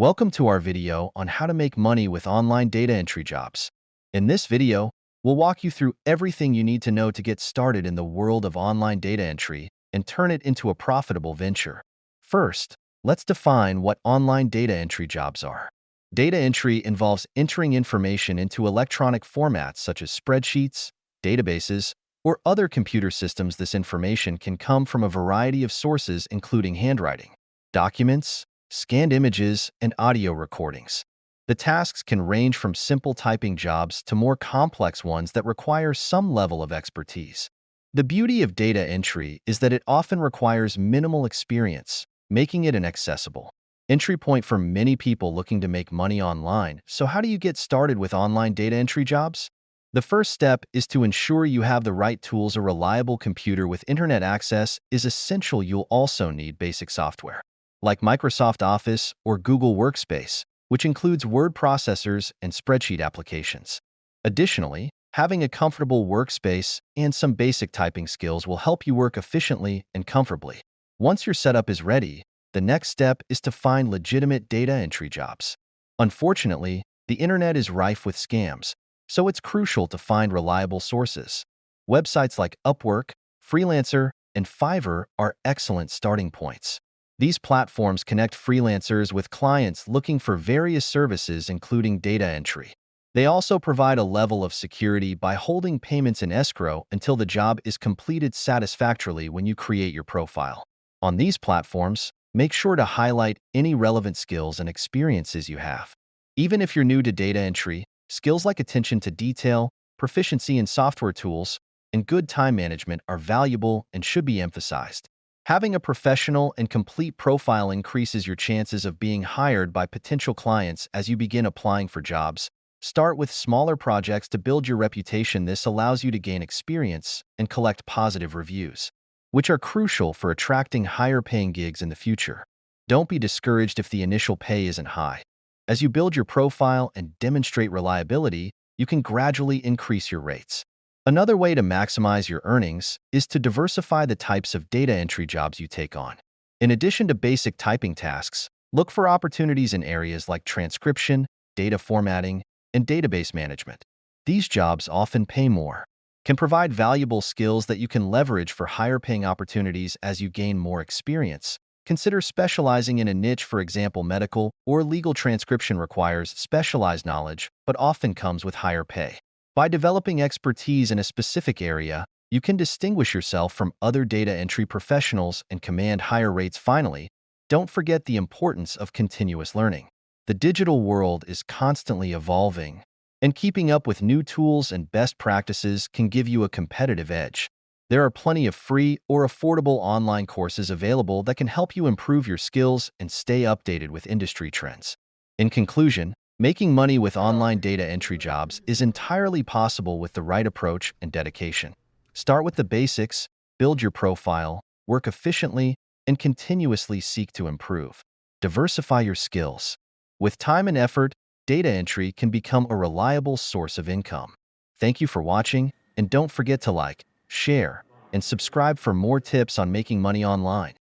Welcome to our video on how to make money with online data entry jobs. In this video, we'll walk you through everything you need to know to get started in the world of online data entry and turn it into a profitable venture. First, let's define what online data entry jobs are. Data entry involves entering information into electronic formats such as spreadsheets, databases, or other computer systems. This information can come from a variety of sources, including handwriting, documents, scanned images, and audio recordings. The tasks can range from simple typing jobs to more complex ones that require some level of expertise. The beauty of data entry is that it often requires minimal experience, making it an accessible entry point for many people looking to make money online. So how do you get started with online data entry jobs? The first step is to ensure you have the right tools. A reliable computer with internet access is essential. You'll also need basic software like Microsoft Office or Google Workspace, which includes word processors and spreadsheet applications. Additionally, having a comfortable workspace and some basic typing skills will help you work efficiently and comfortably. Once your setup is ready, the next step is to find legitimate data entry jobs. Unfortunately, the internet is rife with scams, so it's crucial to find reliable sources. Websites like Upwork, Freelancer, and Fiverr are excellent starting points. These platforms connect freelancers with clients looking for various services, including data entry. They also provide a level of security by holding payments in escrow until the job is completed satisfactorily. When you create your profile on these platforms, make sure to highlight any relevant skills and experiences you have. Even if you're new to data entry, skills like attention to detail, proficiency in software tools, and good time management are valuable and should be emphasized. Having a professional and complete profile increases your chances of being hired by potential clients as you begin applying for jobs. Start with smaller projects to build your reputation. This allows you to gain experience and collect positive reviews, which are crucial for attracting higher-paying gigs in the future. Don't be discouraged if the initial pay isn't high. As you build your profile and demonstrate reliability, you can gradually increase your rates. Another way to maximize your earnings is to diversify the types of data entry jobs you take on. In addition to basic typing tasks, look for opportunities in areas like transcription, data formatting, and database management. These jobs often pay more, can provide valuable skills that you can leverage for higher-paying opportunities as you gain more experience. Consider specializing in a niche. For example, medical or legal transcription requires specialized knowledge, but often comes with higher pay. By developing expertise in a specific area, you can distinguish yourself from other data entry professionals and command higher rates. Finally, don't forget the importance of continuous learning. The digital world is constantly evolving, and keeping up with new tools and best practices can give you a competitive edge. There are plenty of free or affordable online courses available that can help you improve your skills and stay updated with industry trends. In conclusion, making money with online data entry jobs is entirely possible with the right approach and dedication. Start with the basics, build your profile, work efficiently, and continuously seek to improve. Diversify your skills. With time and effort, data entry can become a reliable source of income. Thank you for watching, and don't forget to like, share, and subscribe for more tips on making money online.